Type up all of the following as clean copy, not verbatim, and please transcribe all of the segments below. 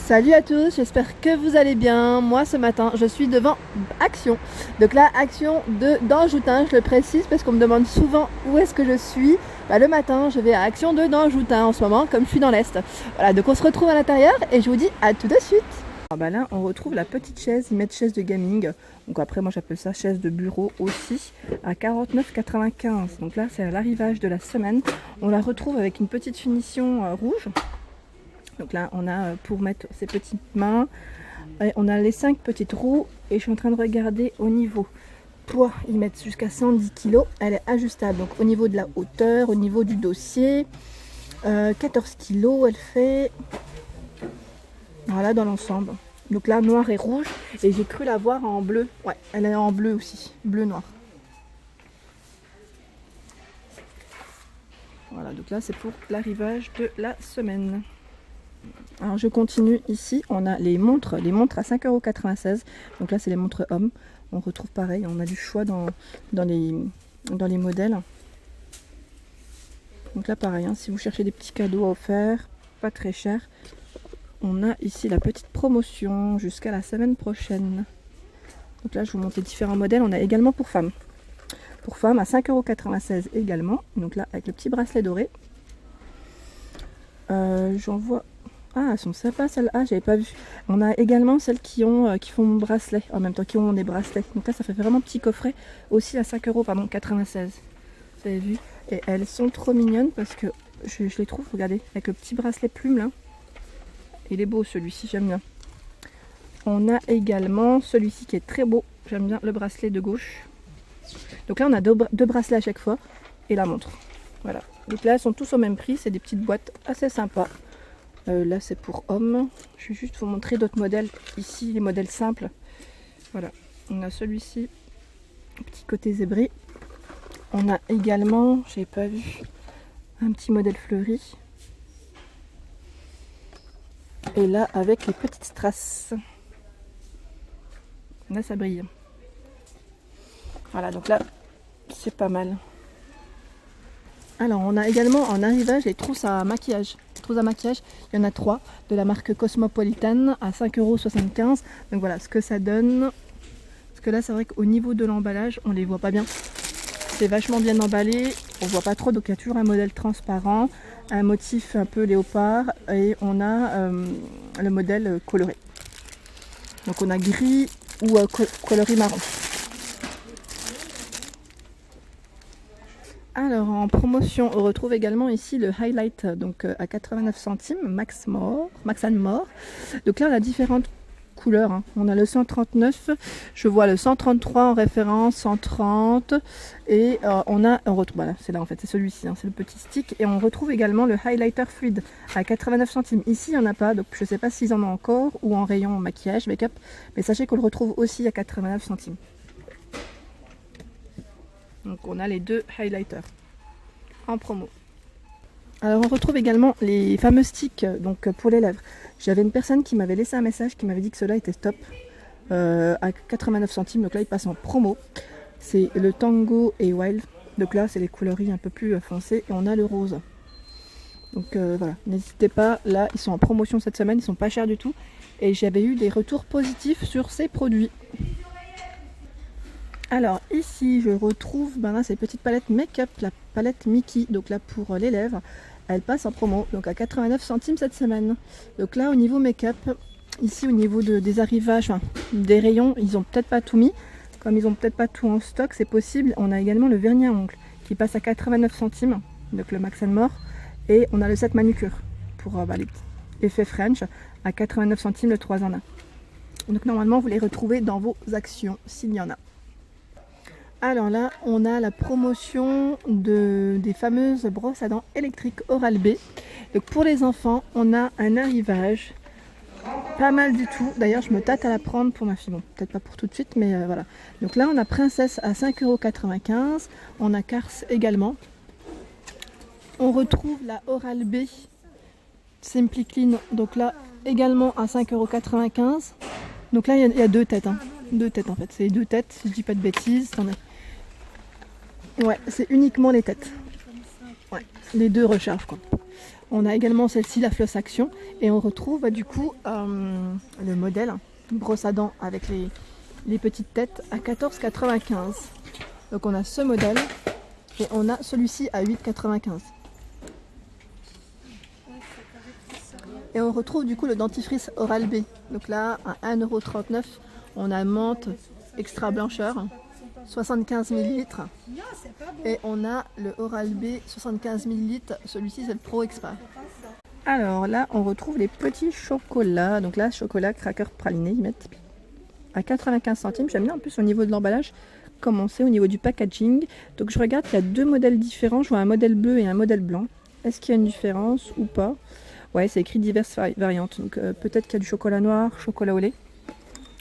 Salut à tous, j'espère que vous allez bien. Moi ce matin je suis devant Action. Donc là Action de d'Anjoutin, je le précise parce qu'on me demande souvent où est-ce que je suis. Le matin je vais à Action de d'Anjoutin en ce moment comme je suis dans l'Est. Voilà, donc on se retrouve à l'intérieur et je vous dis à tout de suite. Là on retrouve la petite chaise, ils mettent chaise de gaming. Donc après moi j'appelle ça chaise de bureau aussi, à 49,95. Donc là c'est à l'arrivage de la semaine. On la retrouve avec une petite finition rouge. Donc là, on a pour mettre ses petites mains, et on a les 5 petites roues et je suis en train de regarder au niveau poids, ils mettent jusqu'à 110 kg, elle est ajustable. Donc au niveau de la hauteur, au niveau du dossier, 14 kg elle fait, voilà dans l'ensemble. Donc là, noir et rouge et j'ai cru la voir en bleu, ouais, elle est en bleu aussi, bleu-noir. Voilà, donc là c'est pour l'arrivage de la semaine. Alors je continue ici, on a les montres à 5,96 €. Donc là c'est les montres hommes. On retrouve pareil, on a du choix dans les modèles. Donc là pareil, si vous cherchez des petits cadeaux à offrir, pas très cher. On a ici la petite promotion jusqu'à la semaine prochaine. Donc là je vous montre les différents modèles, on a également pour femmes. Pour femmes à 5,96 € également. Donc là avec le petit bracelet doré. J'en vois... Ah, elles sont sympas celles-là. Ah, j'avais pas vu. On a également celles qui font bracelet en même temps, qui ont des bracelets. Donc là, ça fait vraiment petit coffret. Aussi à 5,96 €. Vous avez vu? Et elles sont trop mignonnes parce que je les trouve, regardez, avec le petit bracelet plume là. Il est beau celui-ci, j'aime bien. On a également celui-ci qui est très beau. J'aime bien le bracelet de gauche. Donc là, on a deux bracelets à chaque fois et la montre. Voilà. Donc là, elles sont tous au même prix. C'est des petites boîtes assez sympas. Là c'est pour hommes. Je vais juste vous montrer d'autres modèles ici, les modèles simples. Voilà, on a celui-ci, petit côté zébré. On a également, j'ai pas vu, un petit modèle fleuri. Et là avec les petites strass. Là ça brille. Voilà, donc là c'est pas mal. Alors on a également en arrivage les trousses à maquillage. Il y en a 3 de la marque Cosmopolitan à 5,75 €. Donc voilà ce que ça donne. Parce que là c'est vrai qu'au niveau de l'emballage on les voit pas bien. C'est vachement bien emballé, on voit pas trop, donc il y a toujours un modèle transparent, un motif un peu léopard et on a le modèle coloré. Donc on a gris ou coloris marron. Alors en promotion, on retrouve également ici le highlight donc à 89 centimes, Max & More. Donc là on a différentes couleurs. On a le 139, je vois le 133 en référence, 130 et on retrouve, voilà, c'est là en fait, c'est celui-ci, c'est le petit stick et on retrouve également le highlighter fluide à 89 centimes. Ici il n'y en a pas, donc je ne sais pas s'ils en ont encore ou en rayon maquillage, make-up, mais sachez qu'on le retrouve aussi à 89 centimes. Donc on a les deux highlighters en promo. Alors on retrouve également les fameux sticks donc pour les lèvres. J'avais une personne qui m'avait laissé un message qui m'avait dit que cela était top à 89 centimes. Donc là il passe en promo. C'est le Tango et Wild. Donc là c'est les coloris un peu plus foncés et on a le rose. Donc voilà, n'hésitez pas, là ils sont en promotion cette semaine, ils sont pas chers du tout. Et j'avais eu des retours positifs sur ces produits. Alors ici je retrouve là, ces petites palettes make-up, la palette Mickey, donc là pour les lèvres, elle passe en promo, donc à 89 centimes cette semaine. Donc là au niveau make-up, ici au niveau des arrivages, des rayons, ils ont peut-être pas tout mis, comme ils ont peut-être pas tout en stock, c'est possible. On a également le vernis à ongles qui passe à 89 centimes, donc le Max & More, et on a le set manucure pour les petits effets French à 89 centimes le 3 en 1. Donc normalement vous les retrouvez dans vos actions s'il y en a. Alors là, on a la promotion des fameuses brosses à dents électriques Oral-B. Donc pour les enfants, on a un arrivage pas mal du tout. D'ailleurs, je me tâte à la prendre pour ma fille. Bon, peut-être pas pour tout de suite, mais voilà. Donc là, on a Princesse à 5,95 €. On a Cars également. On retrouve la Oral-B Simply Clean. Donc là, également à 5,95 €. Donc là, il y a deux têtes. Deux têtes en fait. C'est deux têtes, si je dis pas de bêtises. Ouais, c'est uniquement les têtes. Ouais, les deux recharges quoi. On a également celle-ci, la Floss Action. Et on retrouve du coup le modèle brosse à dents avec les petites têtes à 14,95. Donc on a ce modèle et on a celui-ci à 8,95. Et on retrouve du coup le dentifrice Oral-B. Donc là, à 1,39 €, on a menthe extra blancheur, 75 ml. Et on a le Oral-B 75 ml, celui-ci c'est le Pro Expert. Alors là, on retrouve les petits chocolats. Donc là, chocolat cracker praliné, ils mettent à 95 centimes. J'aime bien en plus au niveau de l'emballage, commencer au niveau du packaging. Donc je regarde, il y a deux modèles différents. Je vois un modèle bleu et un modèle blanc. Est-ce qu'il y a une différence ou pas? Ouais, c'est écrit diverses variantes. Donc peut-être qu'il y a du chocolat noir, chocolat au lait.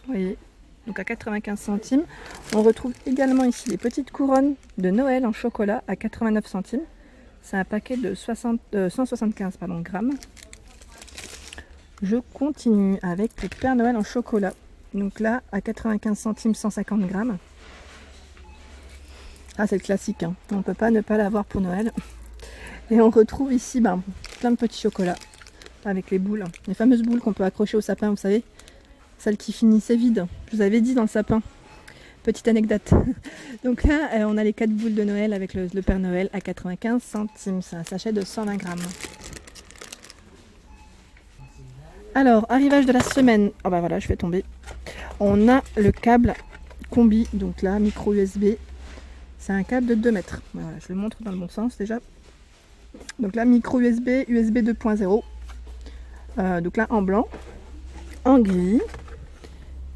Vous voyez, donc à 95 centimes. On retrouve également ici les petites couronnes de Noël en chocolat à 89 centimes. C'est un paquet de 175 grammes. Je continue avec le Père Noël en chocolat. Donc là, à 95 centimes, 150 grammes. Ah, c'est le classique, hein. On ne peut pas ne pas l'avoir pour Noël. Et on retrouve ici plein de petits chocolats avec les boules. Les fameuses boules qu'on peut accrocher au sapin, vous savez. Celles qui finissaient vides. Je vous avais dit dans le sapin. Petite anecdote. Donc là, on a les 4 boules de Noël avec le Père Noël à 95 centimes. C'est un sachet de 120 grammes. Alors, arrivage de la semaine. Ah bah voilà, je fais tomber. On a le câble combi. Donc là, micro USB. C'est un câble de 2 mètres. Voilà, je le montre dans le bon sens déjà. Donc là, micro USB, USB 2.0. Donc là, en blanc, en gris.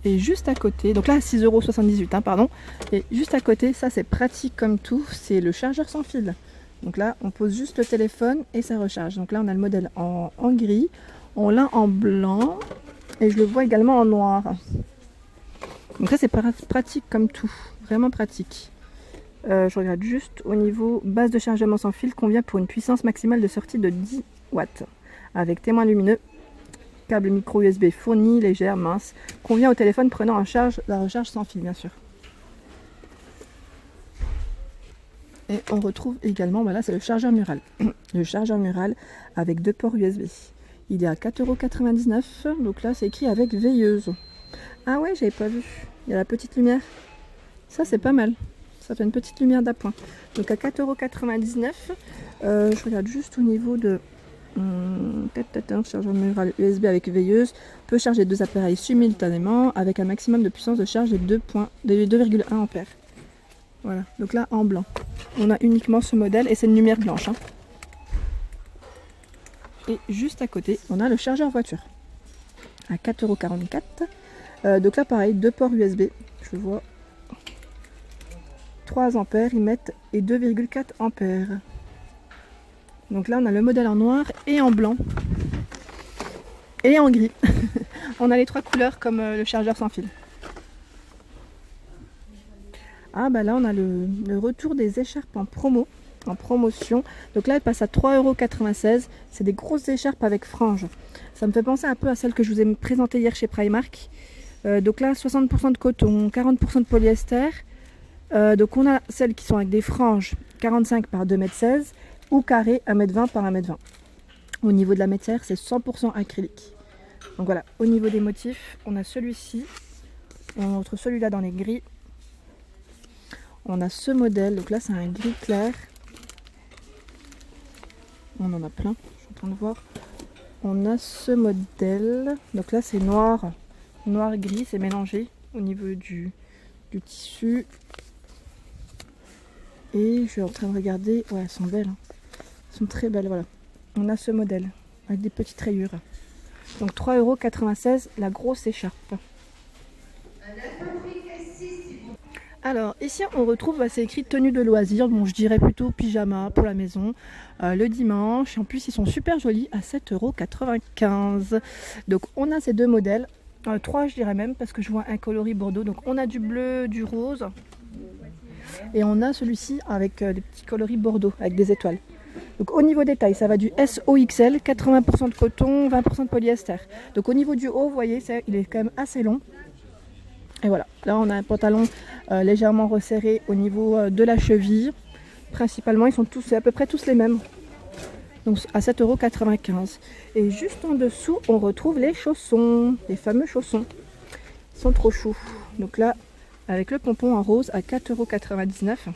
Et juste à côté, donc là 6,78 €, pardon. Et juste à côté, ça c'est pratique comme tout, c'est le chargeur sans fil. Donc là, on pose juste le téléphone et ça recharge. Donc là, on a le modèle en gris, on l'a en blanc et je le vois également en noir. Donc ça c'est pratique comme tout, vraiment pratique. Je regarde juste au niveau base de chargement sans fil, convient pour une puissance maximale de sortie de 10 watts. Avec témoin lumineux. Câble micro USB fourni, légère, mince, convient au téléphone prenant en charge la recharge sans fil bien sûr. Et on retrouve également, voilà, c'est le chargeur mural. Le chargeur mural avec 2 ports USB. Il est à 4,99 €, donc là c'est écrit avec veilleuse. Ah ouais, j'avais pas vu. Il y a la petite lumière. Ça c'est pas mal. Ça fait une petite lumière d'appoint. Donc à 4,99 €. Je regarde juste au niveau de chargeur mural USB avec veilleuse, peut charger 2 appareils simultanément avec un maximum de puissance de charge de 2,1 ampères. Voilà, donc là en blanc. On a uniquement ce modèle et c'est une lumière blanche. Hein. Et juste à côté, on a le chargeur voiture à 4,44 €. Donc là pareil, 2 ports USB. Je vois 3 ampères, ils mettent et 2,4 ampères. Donc là, on a le modèle en noir et en blanc. Et en gris. On a les 3 couleurs comme le chargeur sans fil. Ah bah là, on a le retour des écharpes en promotion. Donc là, elle passe à 3,96 €. C'est des grosses écharpes avec franges. Ça me fait penser un peu à celle que je vous ai présentée hier chez Primark. Donc là, 60% de coton, 40% de polyester. Donc on a celles qui sont avec des franges 45 par 2,16 m ou carré 1,20 m par 1,20 m. Au niveau de la matière, c'est 100% acrylique. Donc voilà, au niveau des motifs, on a celui-ci, on retrouve celui-là dans les gris. On a ce modèle, donc là c'est un gris clair. On en a plein, je suis en train de voir. On a ce modèle, donc là c'est noir, noir-gris, c'est mélangé au niveau du tissu. Et je suis en train de regarder, ouais, elles sont belles, hein. Elles sont très belles, voilà. On a ce modèle avec des petites rayures. Donc 3,96 € la grosse écharpe. Alors ici on retrouve, c'est écrit tenue de loisir, bon je dirais plutôt pyjama pour la maison, le dimanche. En plus ils sont super jolis à 7,95 €. Donc on a ces deux modèles, 3 je dirais même parce que je vois un coloris bordeaux. Donc on a du bleu, du rose et on a celui-ci avec des petits coloris bordeaux avec des étoiles. Donc au niveau des tailles, ça va du SOXL, 80% de coton, 20% de polyester. Donc au niveau du haut, vous voyez, il est quand même assez long. Et voilà, là on a un pantalon légèrement resserré au niveau de la cheville. Principalement, ils sont tous, c'est à peu près tous les mêmes. donc à 7,95 €. Et juste en dessous, on retrouve les chaussons, les fameux chaussons. Ils sont trop choux. Donc là, avec le pompon en rose à 4,99 €.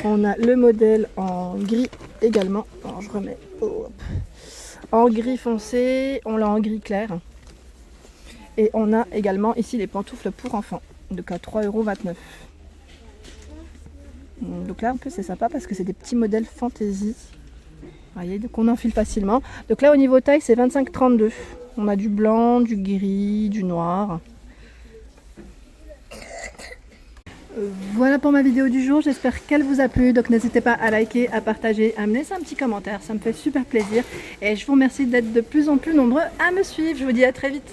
On a le modèle en gris également. Alors je remets en gris foncé, on l'a en gris clair. Et on a également ici les pantoufles pour enfants, donc à 3,29 €. Donc là, en plus, c'est sympa parce que c'est des petits modèles fantaisie. Vous voyez, donc on enfile facilement. Donc là, au niveau taille, c'est 25-32. On a du blanc, du gris, du noir. Voilà pour ma vidéo du jour, j'espère qu'elle vous a plu. Donc n'hésitez pas à liker, à partager, à me laisser un petit commentaire, ça me fait super plaisir. Et je vous remercie d'être de plus en plus nombreux à me suivre. Je vous dis à très vite.